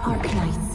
Arknights.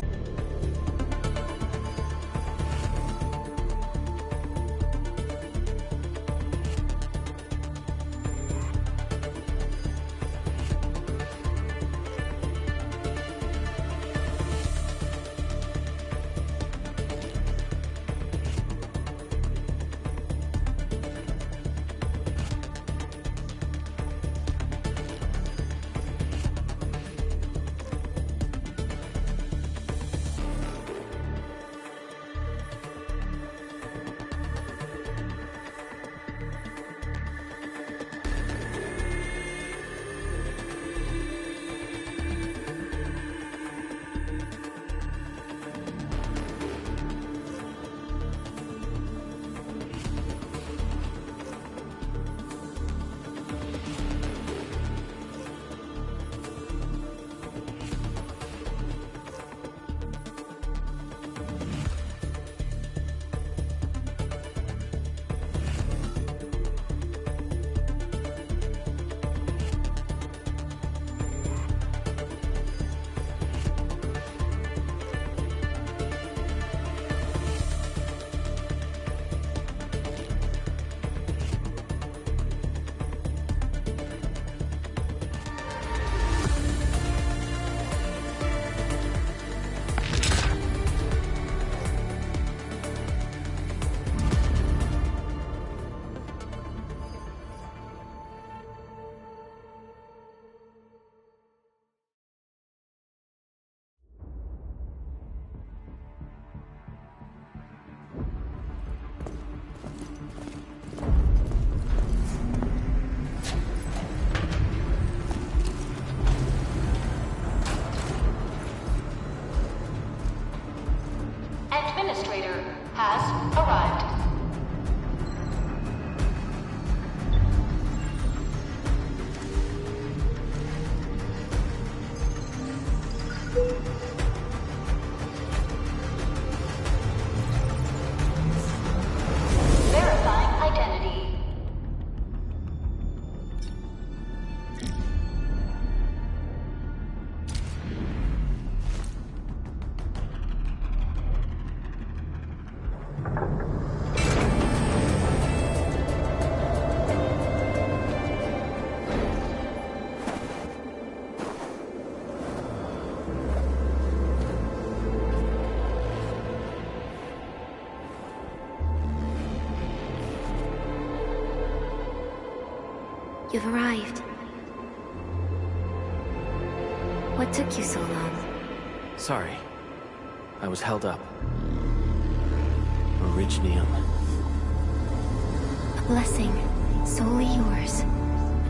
Administrator has arrived. Verifying identity. You've arrived. What took you so long? Sorry. I was held up. Originium. A blessing, solely yours,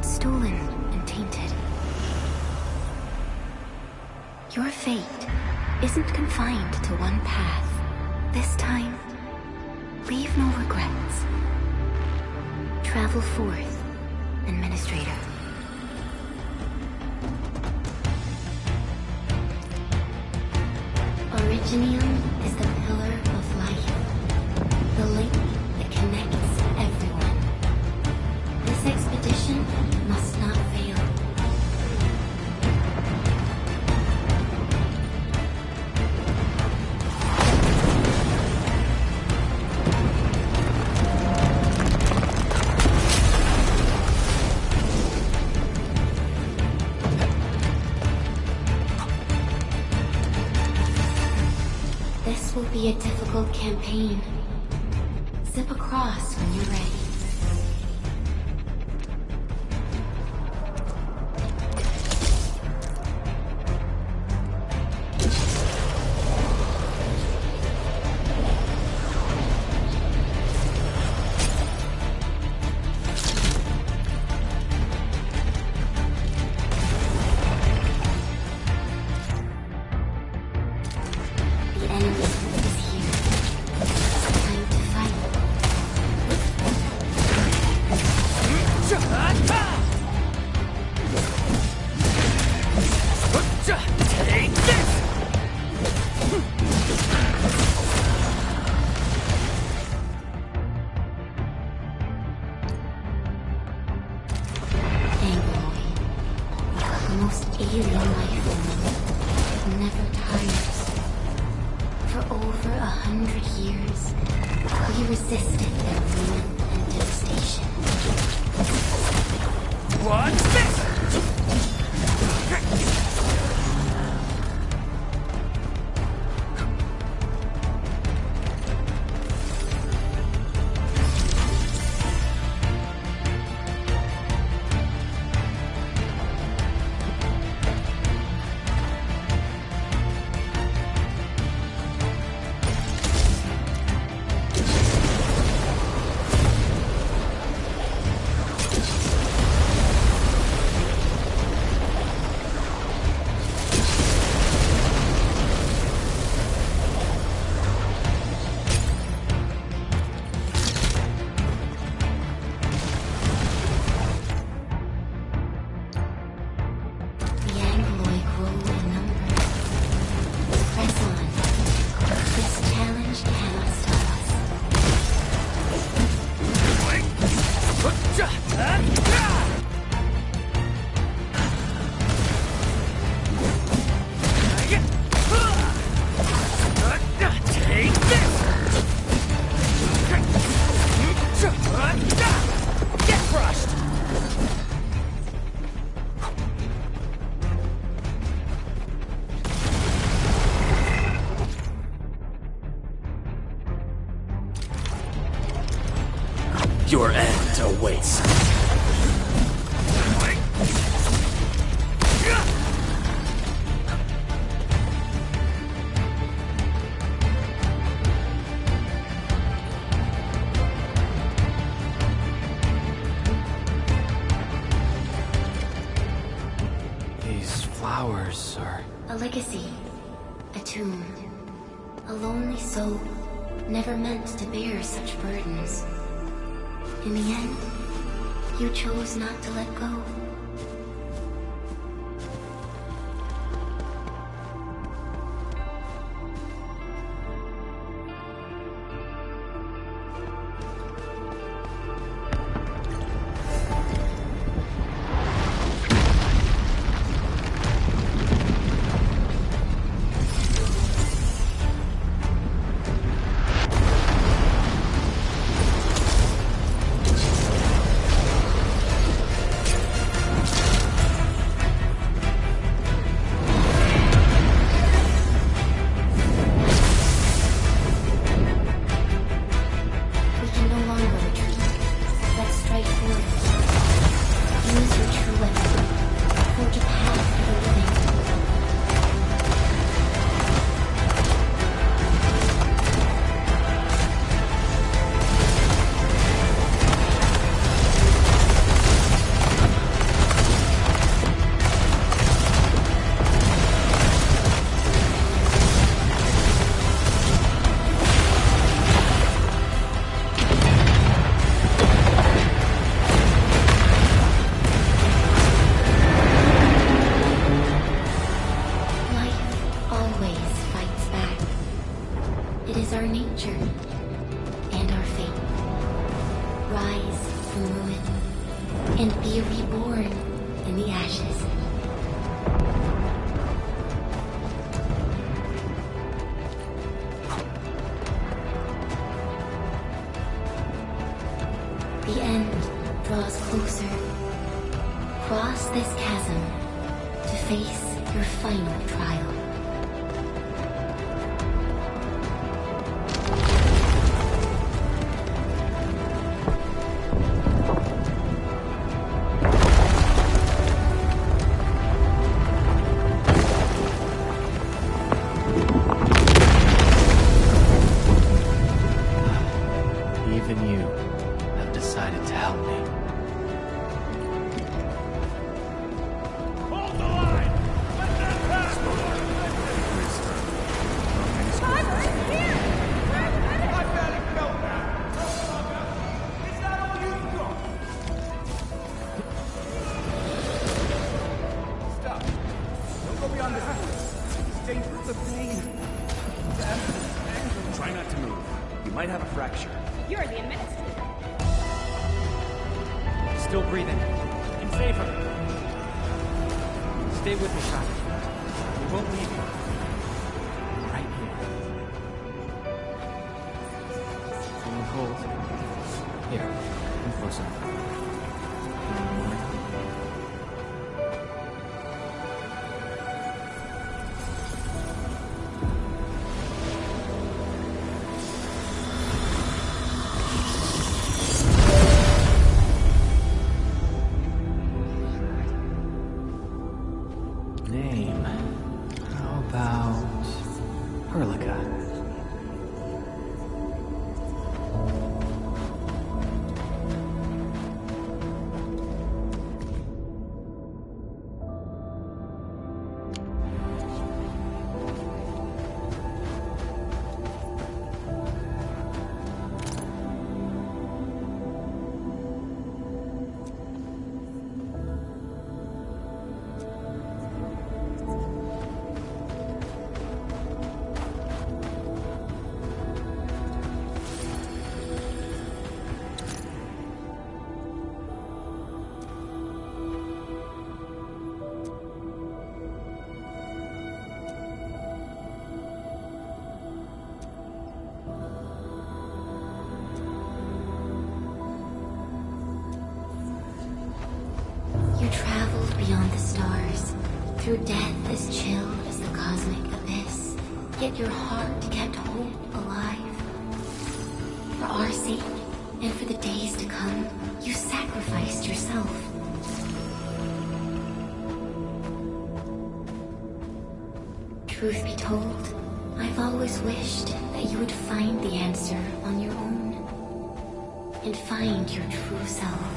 stolen and tainted. Your fate isn't confined to one path. This time, leave no regrets. Travel forth, Administrator. Originium is the pillar of life, the link that connects everyone. This expedition must not fail. This will be a difficult campaign. Zip across when you're ready. The enemy is here. It's time to fight. never tires. For over 100 years, we resisted their ruin and devastation. What's this? Your end awaits. These flowers are... A legacy. A tomb. A lonely soul, never meant to bear such burdens. In the end, you chose not to let go. And be reborn in the ashes. The end draws closer. Cross this chasm to face your final trial. Even you have decided to help me. Hold the line! Let that pass! Here! I barely felt that! Is that all you've got? Stop. Don't go beyond this. It's dangerous. The pain. Try not to move. You might have a fracture. You're the administrator. Still breathing. In favor. Stay with me, Simon. We won't leave you. Here, come closer. Name. How about Perlica? You traveled beyond the stars, through death as chill as the cosmic abyss, yet your heart kept hope alive. For our sake, and for the days to come, you sacrificed yourself. Truth be told, I've always wished that you would find the answer on your own, and find your true self.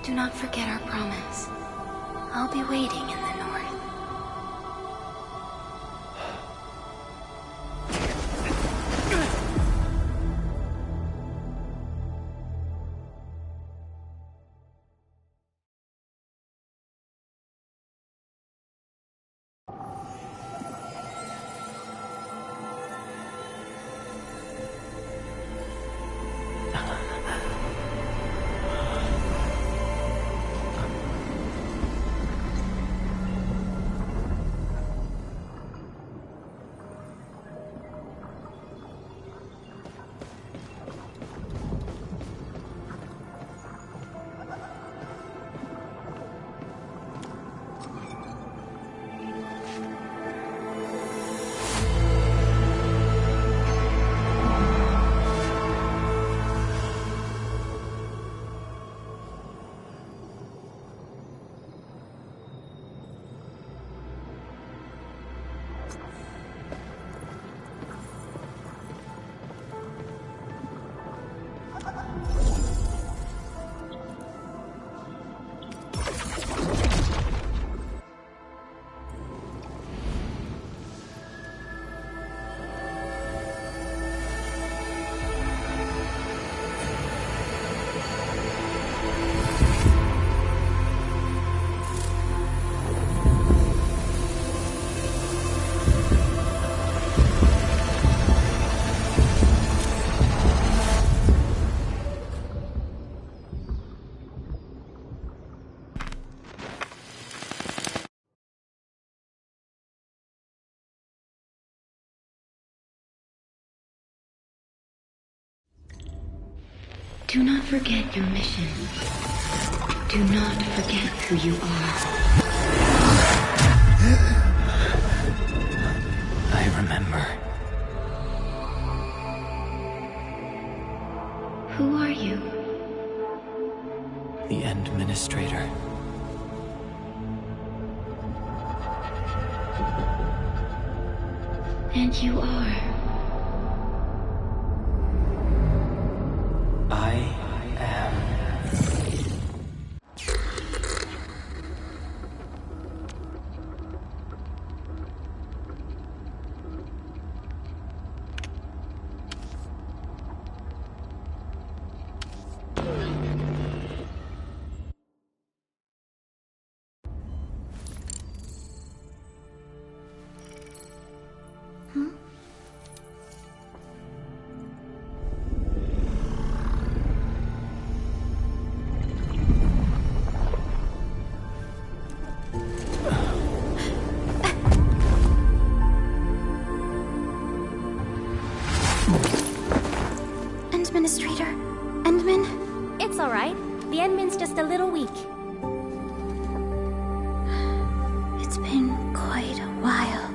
Do not forget our promise. I'll be waiting in the north. Do not forget your mission. Do not forget who you are. I remember. Who are you? The Administrator. And you are. I am. Administrator? Endman? It's alright. The Endman's just a little weak. It's been quite a while.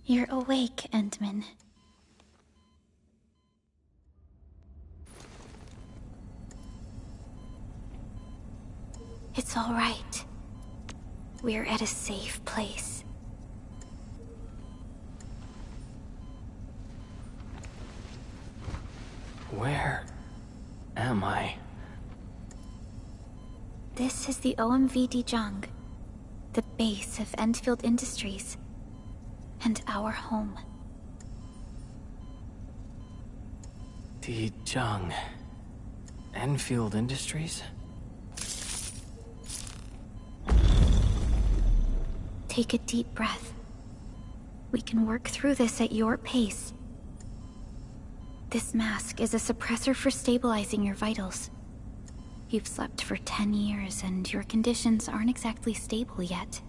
You're awake, Endman. It's all right. We're at a safe place. Where am I? This is the OMV Dijang, the base of Enfield Industries, and our home. Jung. Enfield Industries? Take a deep breath. We can work through this at your pace. This mask is a suppressor for stabilizing your vitals. You've slept for 10 years and your conditions aren't exactly stable yet.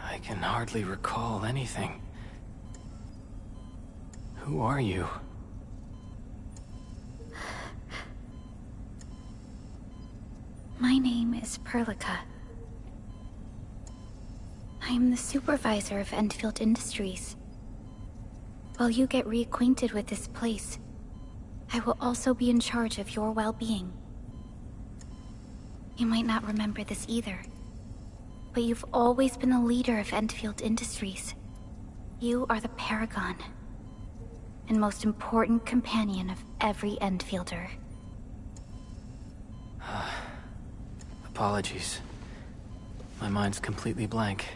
I can hardly recall anything. Who are you? My name is Perlica. I am the supervisor of Enfield Industries. While you get reacquainted with this place, I will also be in charge of your well-being. You might not remember this either, but you've always been a leader of Enfield Industries. You are the paragon, and most important companion of every Enfielder. Apologies. My mind's completely blank.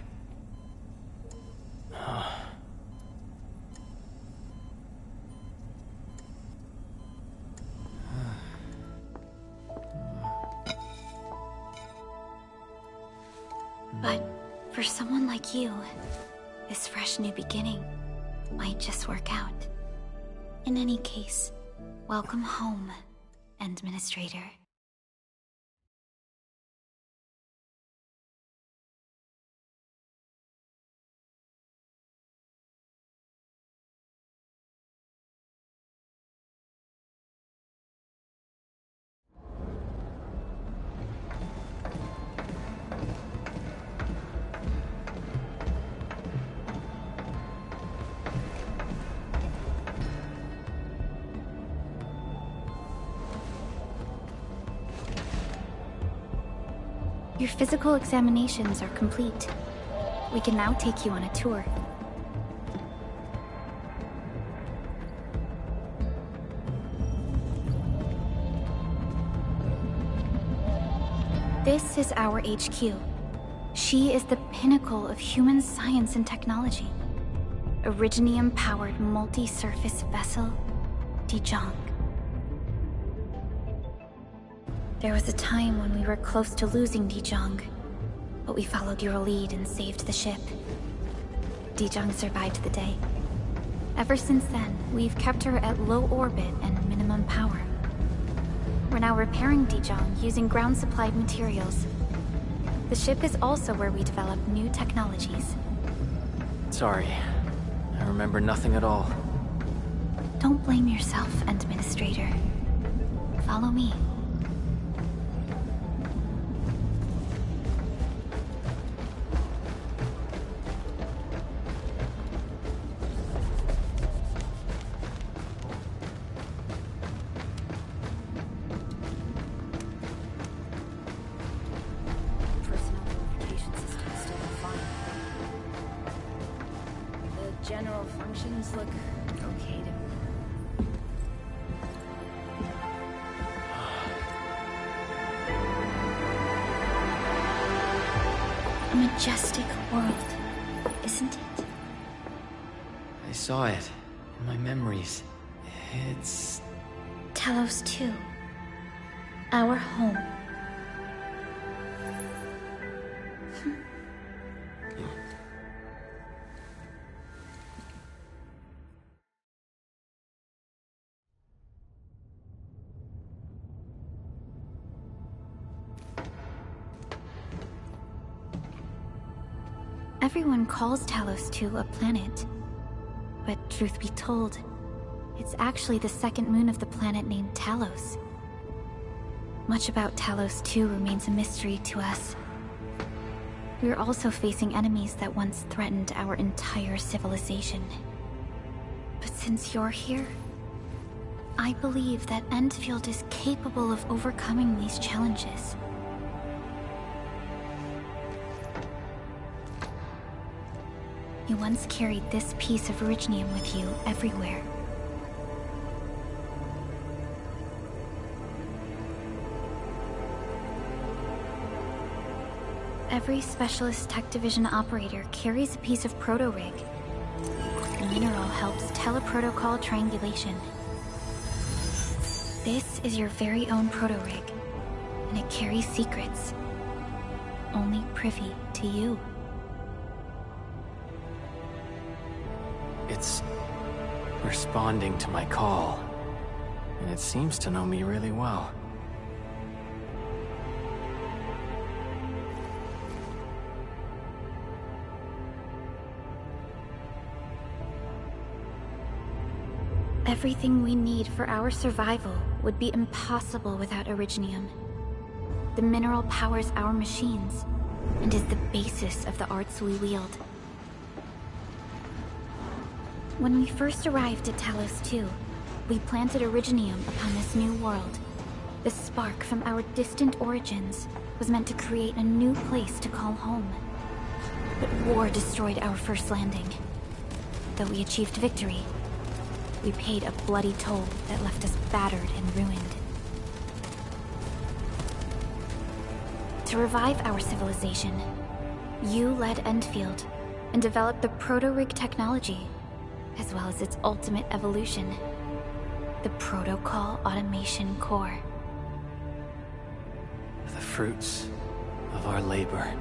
But for someone like you, this fresh new beginning might just work out. In any case, welcome home, Administrator. Your physical examinations are complete. We can now take you on a tour. This is our HQ. She is the pinnacle of human science and technology. Originium-powered multi-surface vessel, Dijong. There was a time when we were close to losing Dijong, but we followed your lead and saved the ship. Dijong survived the day. Ever since then, we've kept her at low orbit and minimum power. We're now repairing Dijong using ground-supplied materials. The ship is also where we develop new technologies. Sorry. I remember nothing at all. Don't blame yourself, Administrator. Follow me. General functions look okay to me. A majestic world, isn't it? I saw it in my memories. It's... Talos 2. Our home. Everyone calls Talos 2 a planet. But truth be told, it's actually the second moon of the planet named Talos. Much about Talos 2 remains a mystery to us. We're also facing enemies that once threatened our entire civilization. But since you're here, I believe that Enfield is capable of overcoming these challenges. You once carried this piece of Originium with you everywhere. Every Specialist Tech Division operator carries a piece of proto-rig. The mineral helps teleprotocol triangulation. This is your very own proto-rig, and it carries secrets only privy to you. It's responding to my call, and it seems to know me really well. Everything we need for our survival would be impossible without Originium. The mineral powers our machines, and is the basis of the arts we wield. When we first arrived at Talos 2, we planted Originium upon this new world. The spark from our distant origins was meant to create a new place to call home. But war destroyed our first landing. Though we achieved victory, we paid a bloody toll that left us battered and ruined. To revive our civilization, you led Enfield and developed the proto-rig technology, as well as its ultimate evolution, the Protocol Automation Core. The fruits of our labor.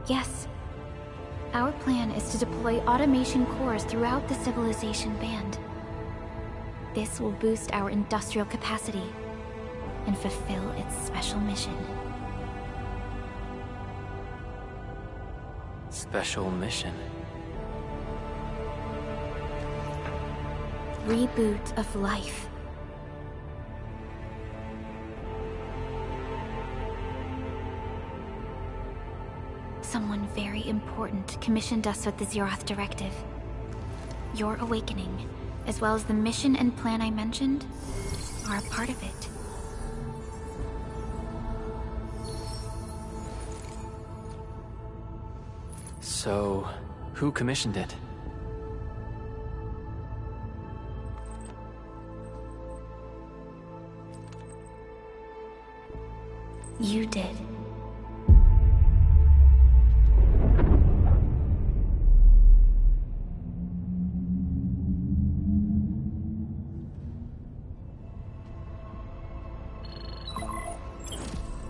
Yes. Our plan is to deploy automation cores throughout the civilization band. This will boost our industrial capacity and fulfill its special mission. Special mission? Reboot of life. Someone very important commissioned us with the Zeroth Directive. Your awakening, as well as the mission and plan I mentioned, are a part of it. So, who commissioned it? You did.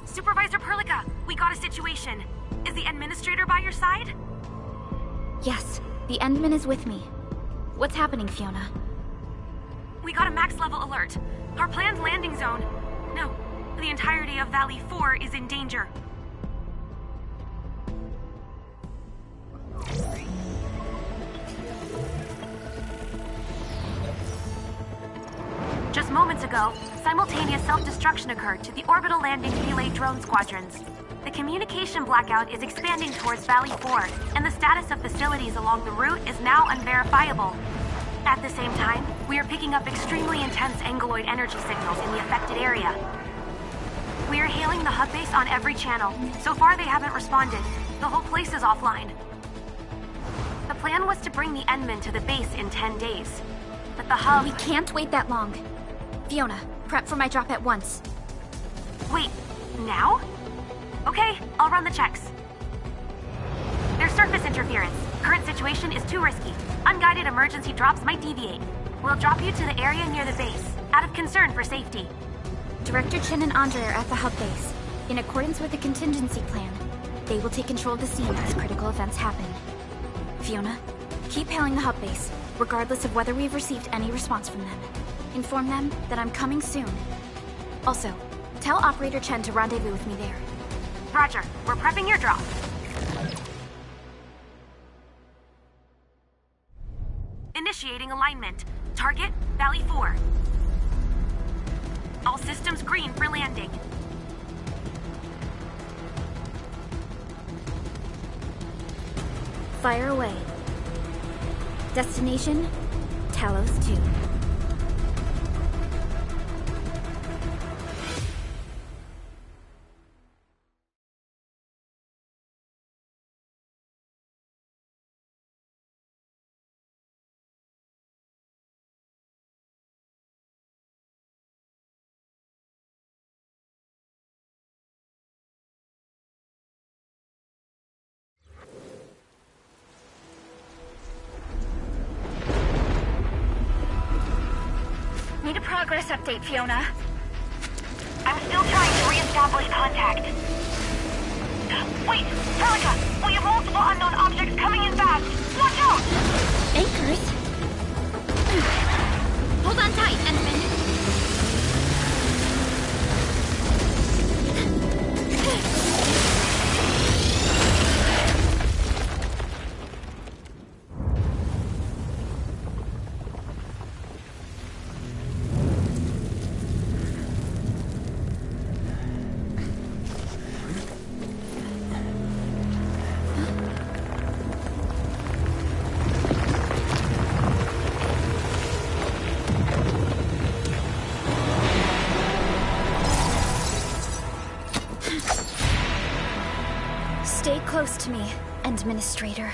Supervisor Perlica, we got a situation. Is the administrator by your side? Yes, the Endman is with me. What's happening, Fiona? We got a max level alert. Our planned landing zone... No, the entirety of Valley 4 is in danger. Just moments ago, simultaneous self-destruction occurred to the orbital landing relay drone squadrons. The communication blackout is expanding towards Valley 4, and the status of facilities along the route is now unverifiable. At the same time, we are picking up extremely intense angeloid energy signals in the affected area. We are hailing the hub base on every channel. So far, they haven't responded. The whole place is offline. The plan was to bring the Endman to the base in 10 days. But the hub... We can't wait that long. Fiona, prep for my drop at once. Wait, now? Okay, I'll run the checks. There's surface interference. Current situation is too risky. Unguided emergency drops might deviate. We'll drop you to the area near the base, out of concern for safety. Director Chen and Andre are at the hub base. In accordance with the contingency plan, they will take control of the scene as critical events happen. Fiona, keep hailing the hub base, regardless of whether we've received any response from them. Inform them that I'm coming soon. Also, tell Operator Chen to rendezvous with me there. Roger, we're prepping your drop. Initiating alignment. Target, Valley 4. All systems green for landing. Fire away. Destination, Talos 2. Progress update, Fiona. I'm still trying to re-establish contact. Wait, Helica, we have multiple unknown objects coming in fast. Watch out! Anchors? Hold on tight, Enderman. Stay close to me, Administrator.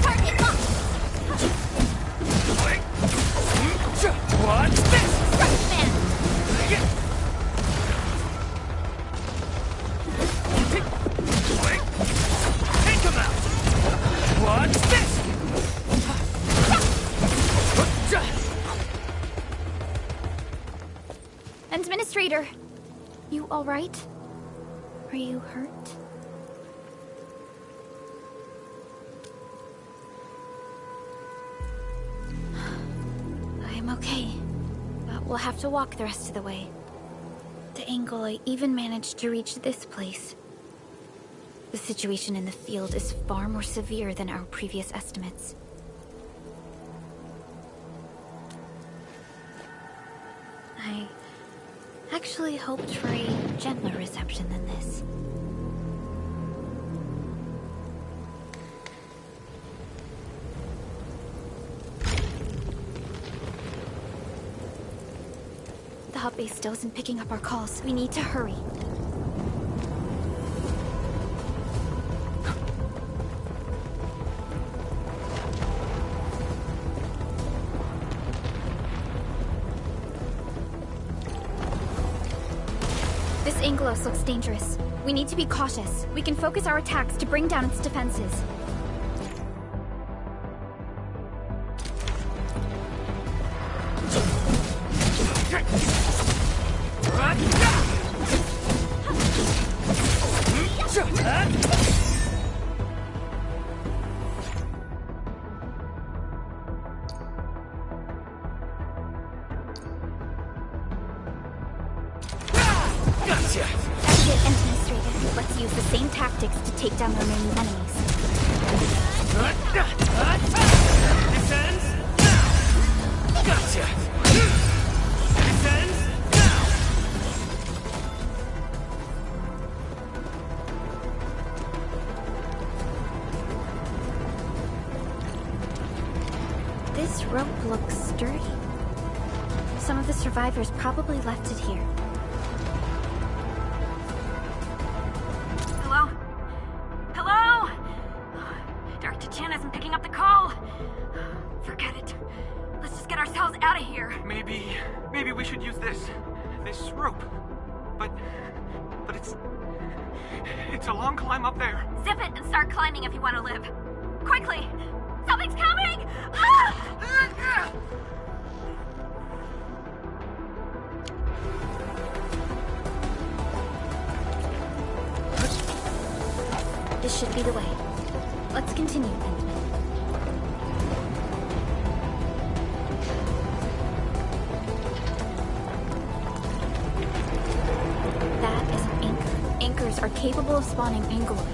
Target locked! What's this? Rushman! Take him out! What's this? Administrator, you all right? Are you hurt? I'm okay, but we'll have to walk the rest of the way. The angle I even managed to reach this place. The situation in the field is far more severe than our previous estimates. I actually hoped for a gentler reception than this. The hub base still isn't picking up our calls. We need to hurry. This Angelos looks dangerous. We need to be cautious. We can focus our attacks to bring down its defenses. Gotcha! That's it, Administrator. Let's use the same tactics to take down the remaining enemies. This ends now! Gotcha! This ends now! This rope looks sturdy. Some of the survivors probably left it here. Hello? Hello? Dr. Chan isn't picking up the call. Forget it. Let's just get ourselves out of here. Maybe we should use this rope. But it's a long climb up there. Zip it and start climbing if you want to live. Quickly! Something's coming! Ah! This should be the way. Let's continue, then. That is an anchor. Anchors are capable of spawning Angeloid.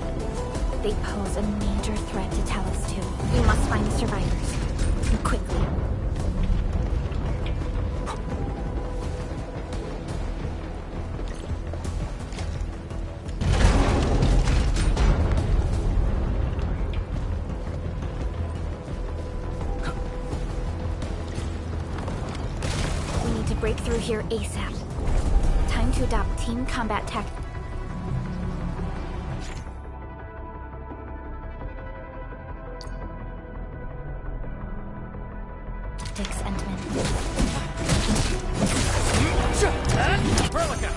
They pose a major threat to Talos too. We must find the survivors. And quickly. We need to break through here ASAP. Time to adopt team combat tactics. Endman. Relica!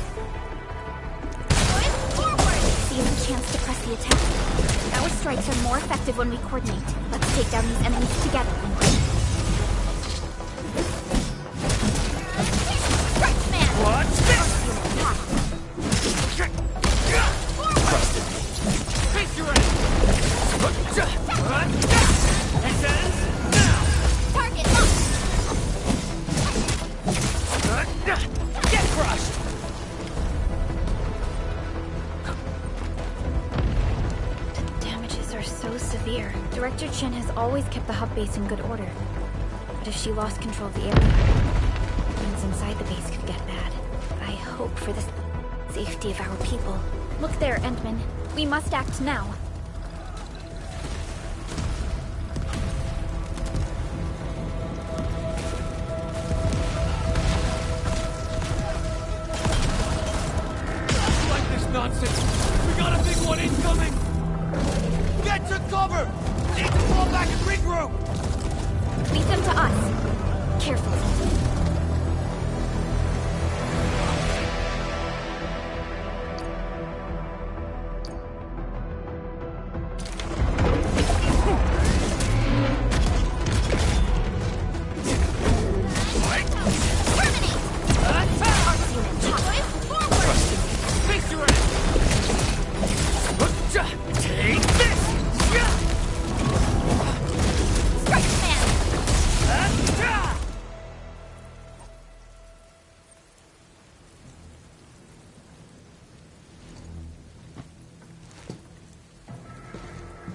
you a chance to press the attack. Our strikes are more effective when we coordinate. Let's take down these enemies together. Strike man! Watch this! Trusted me. Face your enemy! This ends now! Target locked! Get crushed! The damages are so severe. Director Chen has always kept the hub base in good order. But if she lost control of the area, things inside the base could get bad. I hope for the safety of our people. Look there, Endman. We must act now. Like this nonsense! We got a big one incoming! Get to cover! Need to fall back and regroup! Lead them to us. Carefully. Face your enemy! Take this! Strike man!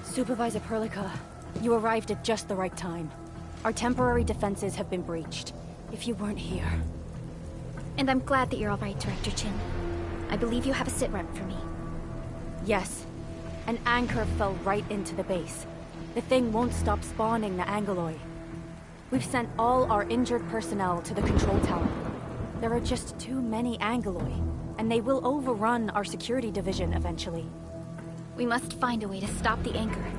Supervisor Perlica, you arrived at just the right time. Our temporary defenses have been breached. If you weren't here... And I'm glad that you're all right, Director Chin. I believe you have a sitrep for me. Yes. An anchor fell right into the base. The thing won't stop spawning the Angoloi. We've sent all our injured personnel to the control tower. There are just too many Angoloi, and they will overrun our security division eventually. We must find a way to stop the anchor.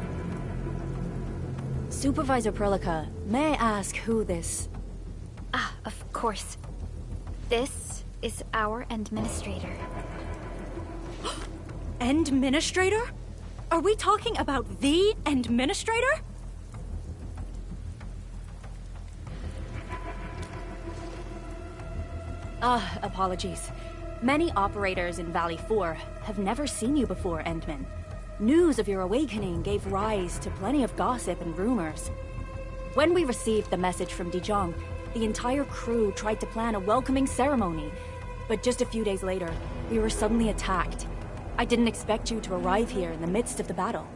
Supervisor Perlica, may I ask who this... Ah, of course. This is our administrator. Administrator? Are we talking about the administrator? Apologies. Many operators in Valley 4 have never seen you before, Endman. News of your awakening gave rise to plenty of gossip and rumors. When we received the message from Dijon, the entire crew tried to plan a welcoming ceremony, but just a few days later, we were suddenly attacked. I didn't expect you to arrive here in the midst of the battle.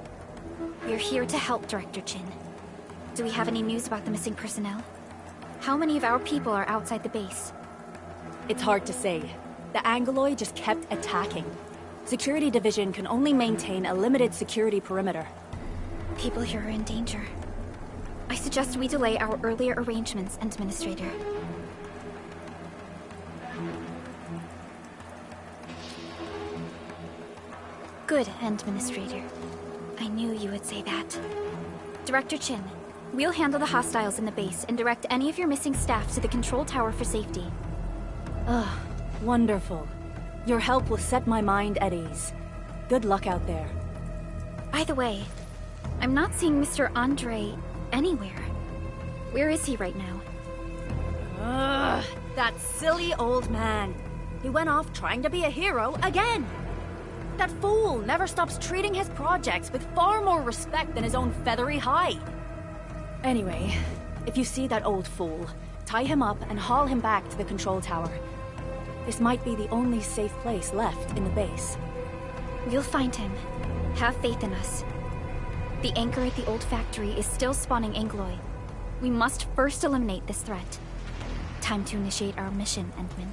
We're here to help, Director Chin. Do we have any news about the missing personnel? How many of our people are outside the base? It's hard to say. The Angoloi just kept attacking. Security Division can only maintain a limited security perimeter. People here are in danger. I suggest we delay our earlier arrangements, Administrator. Good, Administrator. I knew you would say that. Director Chin, we'll handle the hostiles in the base and direct any of your missing staff to the control tower for safety. Ugh, wonderful. Your help will set my mind at ease. Good luck out there. By the way, I'm not seeing Mr. Andre anywhere. Where is he right now? Ugh, that silly old man. He went off trying to be a hero again. That fool never stops treating his projects with far more respect than his own feathery hide. Anyway, if you see that old fool, tie him up and haul him back to the control tower. This might be the only safe place left in the base. We'll find him. Have faith in us. The anchor at the old factory is still spawning Angoloi. We must first eliminate this threat. Time to initiate our mission, Endman.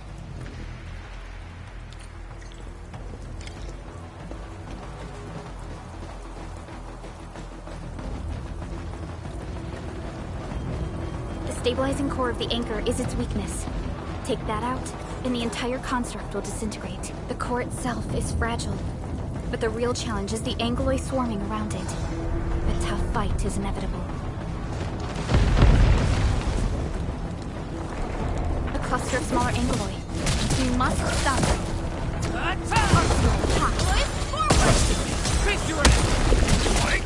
The stabilizing core of the anchor is its weakness. Take that out, and the entire construct will disintegrate. The core itself is fragile, but the real challenge is the Angoloi swarming around it. A tough fight is inevitable. A cluster of smaller Angoloi. We must stop them. Trusted Face your enemy!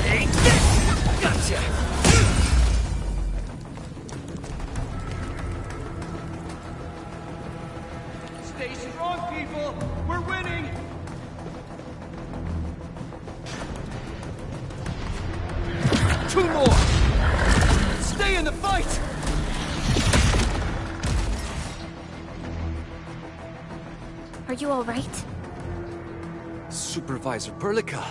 Take this! Gotcha! Stay strong, people! We're winning! Two more! Stay in the fight! Are you all right? Supervisor Perlica.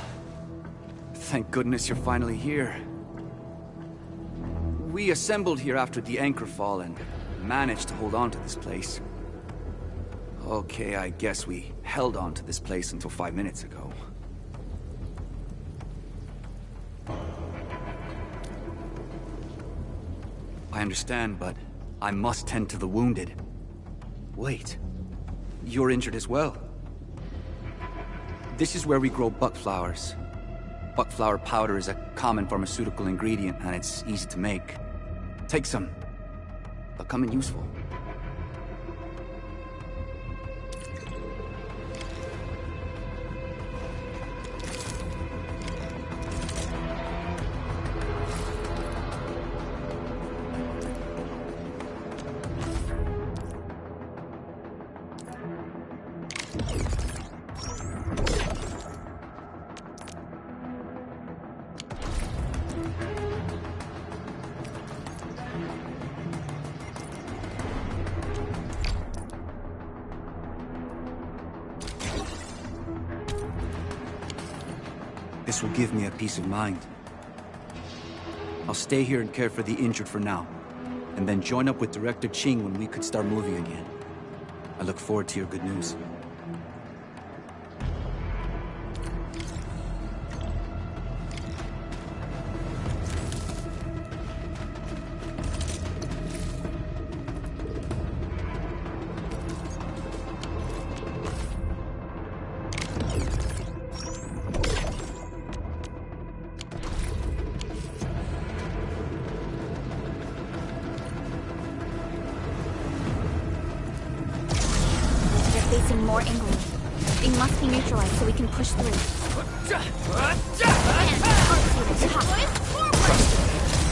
Thank goodness you're finally here. We assembled here after the anchor fall and managed to hold on to this place. Okay, I guess we held on to this place until 5 minutes ago. I understand, but I must tend to the wounded. Wait, you're injured as well. This is where we grow buckflowers. Buckflower powder is a common pharmaceutical ingredient, and it's easy to make. Take some. They'll come in useful. This will give me a peace of mind. I'll stay here and care for the injured for now, and then join up with Director Ching when we could start moving again. I look forward to your good news. Facing more England. They must be neutralized so we can push through.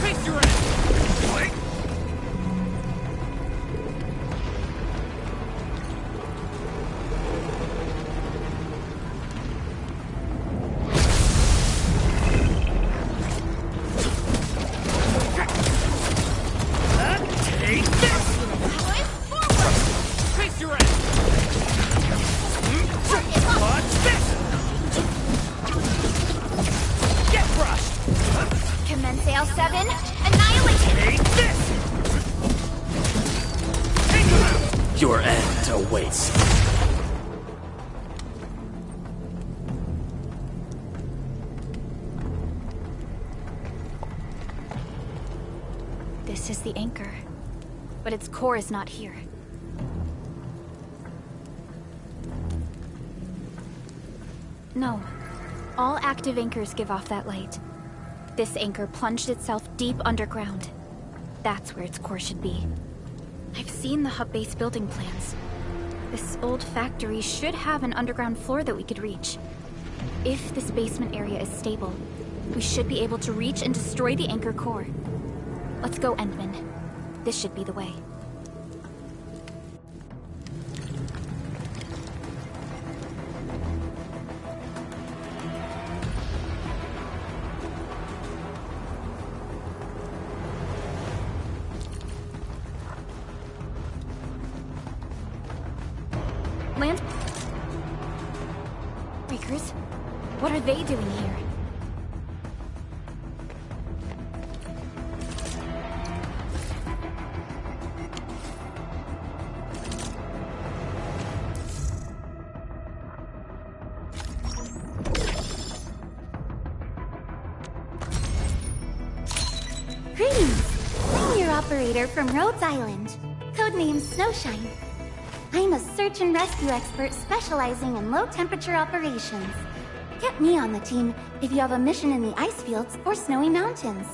Face your enemy! Take this! Face your enemy! Watch this! Get crushed! Commence AL7, annihilation! Take this! Take him out! Your end awaits. This is the anchor, but its core is not here. No. All active anchors give off that light. This anchor plunged itself deep underground. That's where its core should be. I've seen the hub base building plans. This old factory should have an underground floor that we could reach. If this basement area is stable, we should be able to reach and destroy the anchor core. Let's go, Endman. This should be the way. Land breakers? What are they doing here? Greetings! I'm your operator from Rhodes Island, codenamed Snowshine. I'm a search and rescue expert specializing in low-temperature operations. Get me on the team if you have a mission in the ice fields or snowy mountains.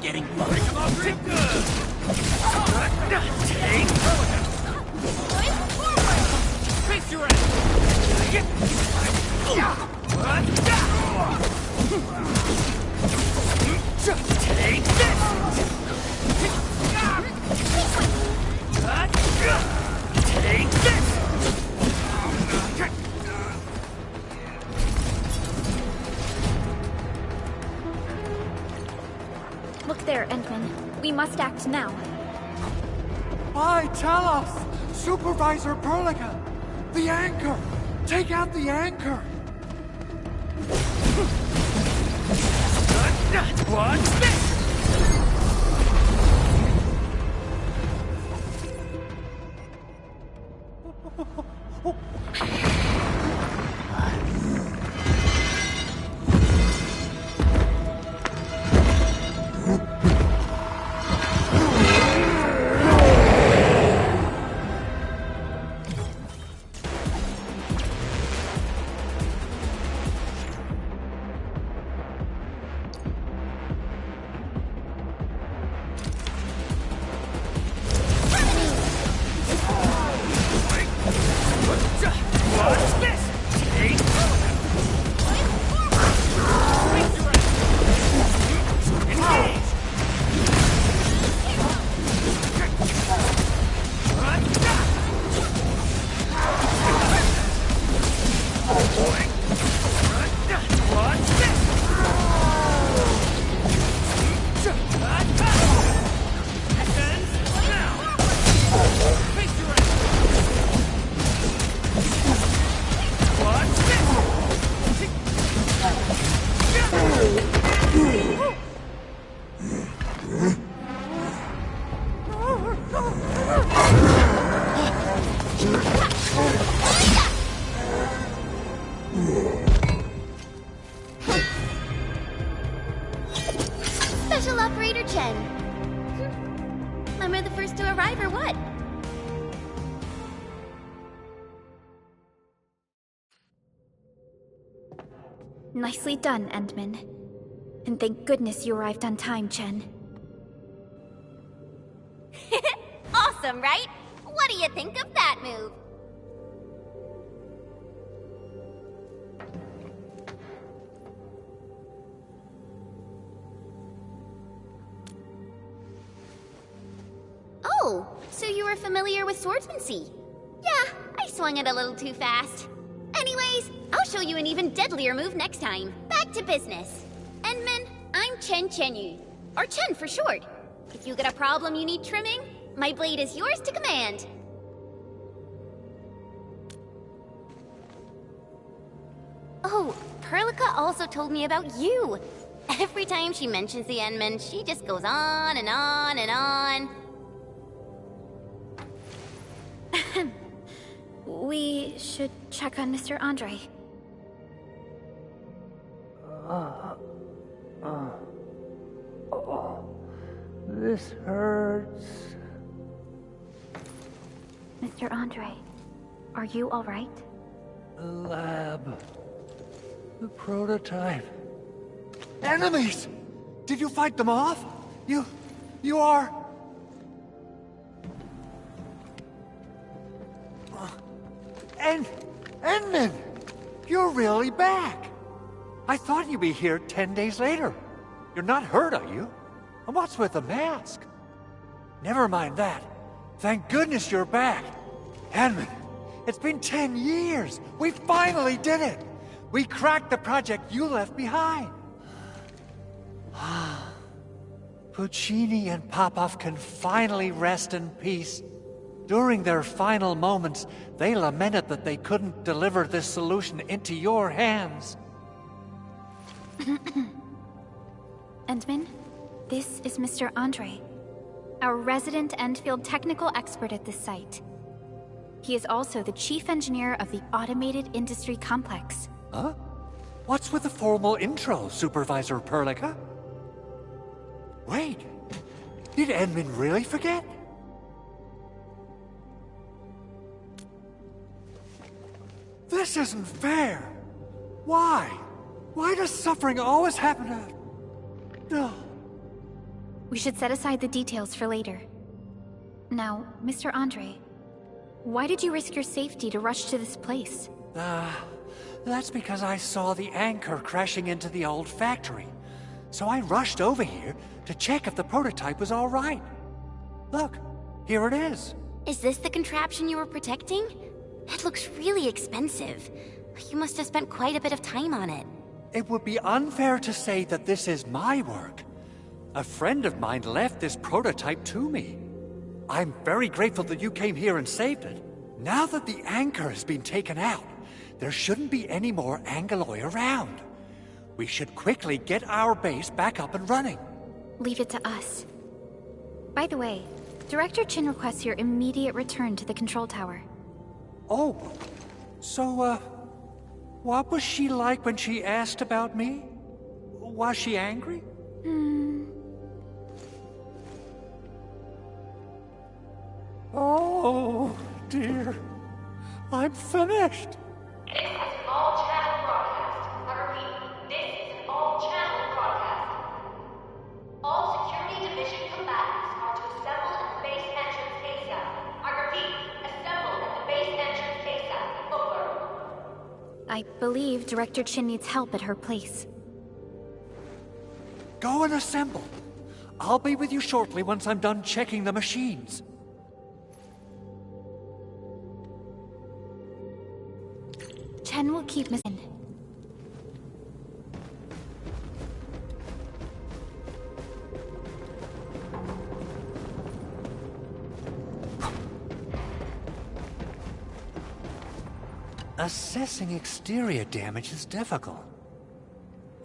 getting bugged. Come on, Take face your ass! Take this! Take this! Look there, Endman. We must act now. Why, tell us! Supervisor Perlica! The anchor! Take out the anchor! Watch this! Special Operator Chen. Am I the first to arrive or what? Nicely done, Endman. And thank goodness you arrived on time, Chen. Awesome, right? What do you think of that move? Oh, so you were familiar with swordsmancy? Yeah, I swung it a little too fast. Anyways, I'll show you an even deadlier move next time. Back to business. Endman, I'm Chen Chenyu, or Chen for short. If you get a problem you need trimming, my blade is yours to command. Oh, Perlica also told me about you. Every time she mentions the Endman, she just goes on and on and on. We should check on Mr. Andre. This hurts. Mr. Andre, are you all right? The lab. The prototype. Enemies! Did you fight them off? You are... Endman! You're really back! I thought you'd be here 10 days later. You're not hurt, are you? And what's with the mask? Never mind that. Thank goodness you're back. Endman, it's been 10 years. We finally did it. We cracked the project you left behind. Puccini and Popov can finally rest in peace. During their final moments, they lamented that they couldn't deliver this solution into your hands. Endman, this is Mr. Andre, our resident Endfield technical expert at this site. He is also the chief engineer of the Automated Industry Complex. Huh? What's with the formal intro, Supervisor Perlica? Wait, did Endman really forget? This isn't fair. Why? Why does suffering always happen to... No. We should set aside the details for later. Now, Mr. Andre, why did you risk your safety to rush to this place? That's because I saw the anchor crashing into the old factory. So I rushed over here to check if the prototype was all right. Look, here it is. Is this the contraption you were protecting? It looks really expensive. You must have spent quite a bit of time on it. It would be unfair to say that this is my work. A friend of mine left this prototype to me. I'm very grateful that you came here and saved it. Now that the anchor has been taken out, there shouldn't be any more Angeloi around. We should quickly get our base back up and running. Leave it to us. By the way, Director Chin requests your immediate return to the control tower. Oh, so, what was she like when she asked about me? Was she angry? Oh, dear. I'm finished. This is an all-channel broadcast. I repeat, this is an all-channel broadcast. All security division combatants are to assemble at the base entrance ASAP. I repeat, assemble at the base entrance ASAP. Over. I believe Director Chin needs help at her place. Go and assemble. I'll be with you shortly once I'm done checking the machines. Chen will keep Miss in. Assessing exterior damage is difficult.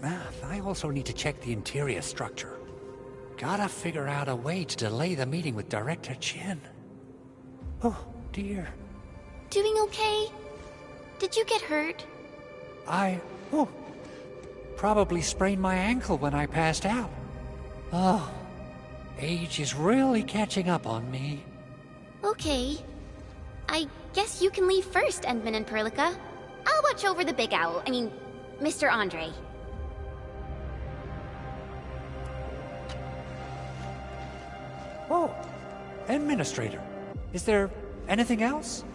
I also need to check the interior structure. Gotta figure out a way to delay the meeting with Director Chin. Oh, dear. Doing okay? Did you get hurt? Probably sprained my ankle when I passed out. Oh, age is really catching up on me. Okay. I guess you can leave first, Endman and Perlica. I'll watch over the Big Owl. Mr. Andre. Oh, Administrator. Is there anything else?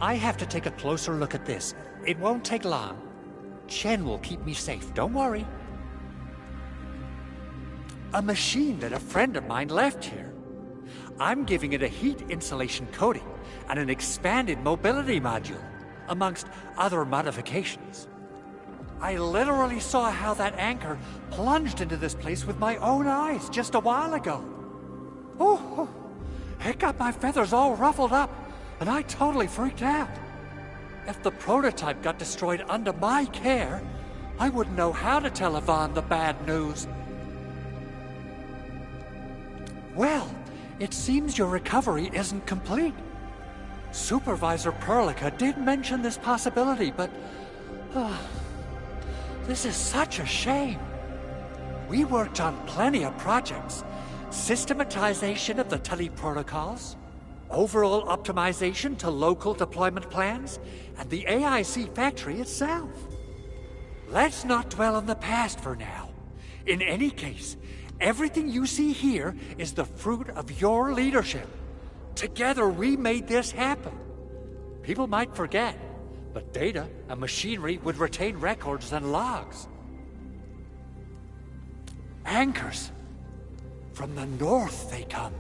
I have to take a closer look at this. It won't take long. Chen will keep me safe, don't worry. A machine that a friend of mine left here. I'm giving it a heat insulation coating and an expanded mobility module, amongst other modifications. I literally saw how that anchor plunged into this place with my own eyes just a while ago. Oh, it got my feathers all ruffled up, and I totally freaked out. If the prototype got destroyed under my care, I wouldn't know how to tell Yvonne the bad news. Well, it seems your recovery isn't complete. Supervisor Perlica did mention this possibility, but... this is such a shame. We worked on plenty of projects. Systematization of the tele-protocols, overall optimization to local deployment plans, and the AIC factory itself. Let's not dwell on the past for now. In any case, everything you see here is the fruit of your leadership. Together we made this happen. People might forget, but data and machinery would retain records and logs. Anchors. From the north they come,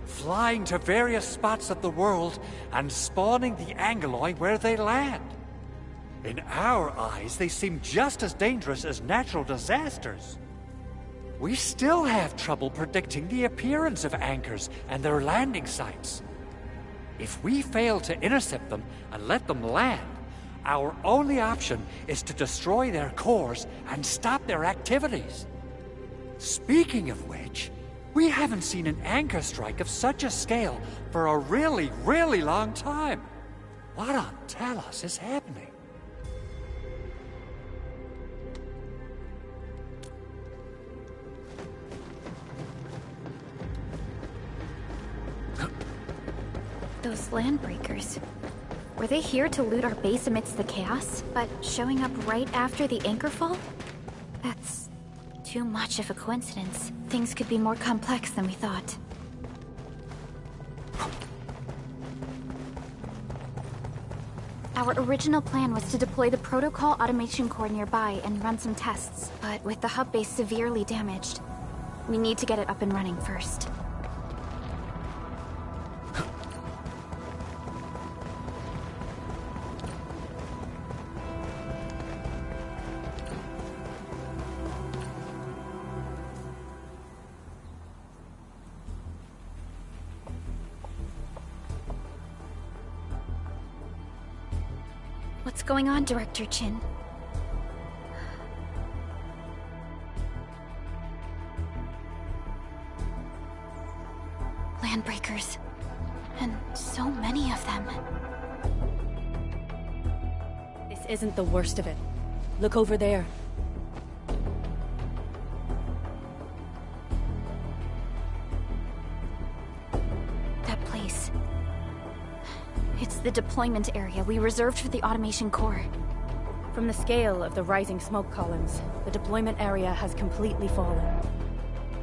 flying to various spots of the world and spawning the Angeloi where they land. In our eyes, they seem just as dangerous as natural disasters. We still have trouble predicting the appearance of anchors and their landing sites. If we fail to intercept them and let them land, our only option is to destroy their cores and stop their activities. Speaking of which, we haven't seen an anchor strike of such a scale for a really, really long time. What on Talos is happening? Those landbreakers. Were they here to loot our base amidst the chaos, but showing up right after the anchor fall? That's too much of a coincidence. Things could be more complex than we thought. Our original plan was to deploy the protocol automation core nearby and run some tests, but with the hub base severely damaged, we need to get it up and running first. What's going on, Director Chin? Landbreakers. And so many of them. This isn't the worst of it. Look over there. That place. It's the deployment area we reserved for the automation core. From the scale of the rising smoke columns, the deployment area has completely fallen.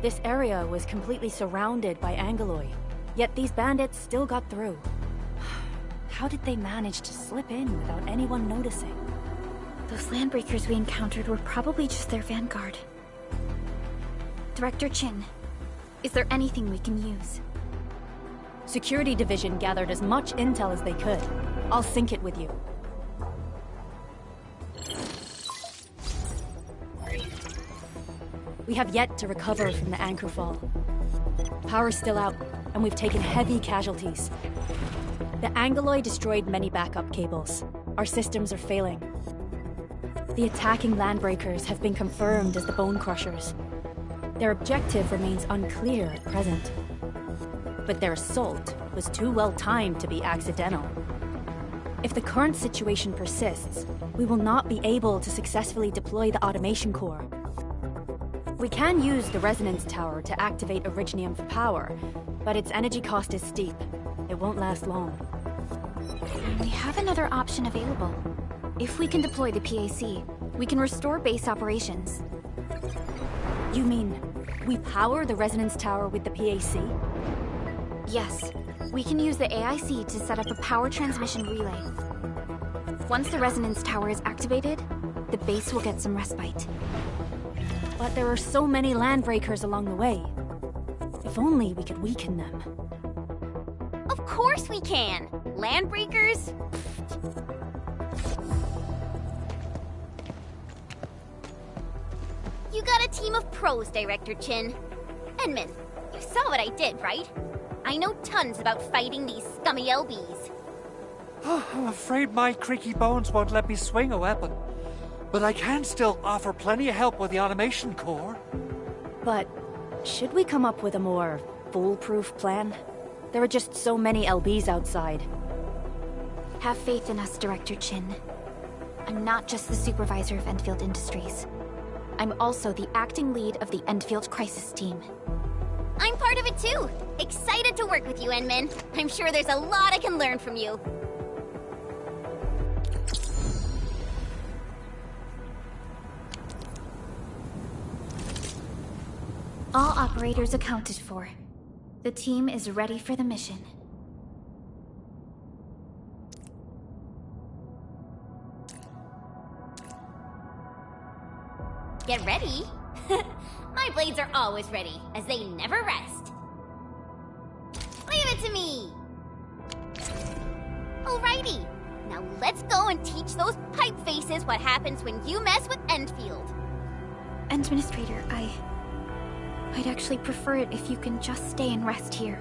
This area was completely surrounded by Angeloi, yet these bandits still got through. How did they manage to slip in without anyone noticing? Those landbreakers we encountered were probably just their vanguard. Director Chin, is there anything we can use? Security Division gathered as much intel as they could. I'll sync it with you. We have yet to recover from the anchor fall. Power's still out, and we've taken heavy casualties. The Angeloi destroyed many backup cables. Our systems are failing. The attacking landbreakers have been confirmed as the Bone Crushers. Their objective remains unclear at present. But their assault was too well timed to be accidental. If the current situation persists, we will not be able to successfully deploy the automation core. We can use the resonance tower to activate Originium for power, but its energy cost is steep. It won't last long. We have another option available. If we can deploy the PAC, we can restore base operations. You mean, we power the resonance tower with the PAC? Yes. We can use the AIC to set up a power transmission relay. Once the resonance tower is activated, the base will get some respite. But there are so many landbreakers along the way. If only we could weaken them. Of course we can! Landbreakers? You got a team of pros, Director Chin. Edmund, you saw what I did, right? I know tons about fighting these scummy LBs. I'm afraid my creaky bones won't let me swing a weapon. But I can still offer plenty of help with the automation core. But should we come up with a more foolproof plan? There are just so many LBs outside. Have faith in us, Director Chin. I'm not just the supervisor of Enfield Industries. I'm also the acting lead of the Enfield Crisis Team. I'm part of it too. Excited to work with you, Enmin. I'm sure there's a lot I can learn from you. All operators accounted for. The team is ready for the mission. Get ready? My blades are always ready, as they never rest. Leave it to me! Alrighty, now let's go and teach those pipe faces what happens when you mess with Enfield. Administrator, I'd actually prefer it if you can just stay and rest here.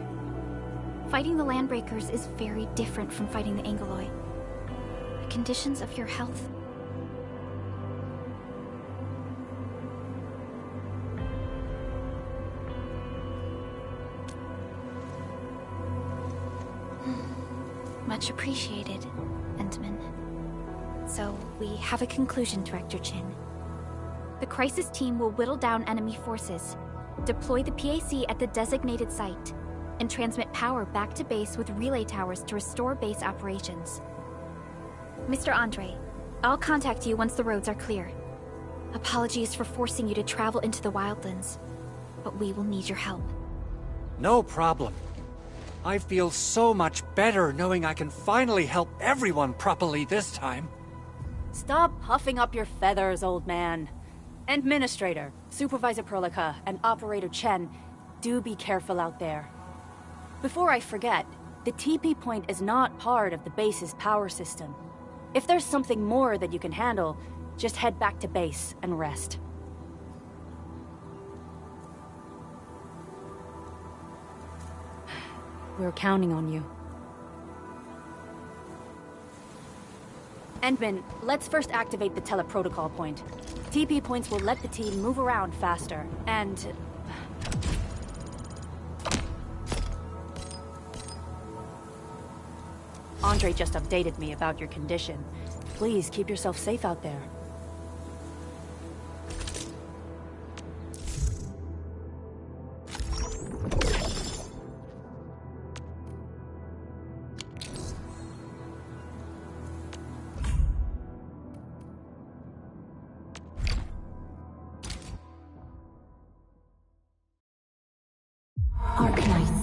Fighting the Landbreakers is very different from fighting the Angeloi. The conditions of your health... Much appreciated, Entman. So, we have a conclusion, Director Chin. The Crisis Team will whittle down enemy forces, deploy the PAC at the designated site, and transmit power back to base with relay towers to restore base operations. Mr. Andre, I'll contact you once the roads are clear. Apologies for forcing you to travel into the wildlands, but we will need your help. No problem. I feel so much better knowing I can finally help everyone properly this time. Stop puffing up your feathers, old man. Administrator, Supervisor Perlica, and Operator Chen, do be careful out there. Before I forget, the TP point is not part of the base's power system. If there's something more that you can handle, just head back to base and rest. We're counting on you. Endman, let's first activate the teleprotocol point. TP points will let the team move around faster, and... Andre just updated me about your condition. Please keep yourself safe out there. Arknights.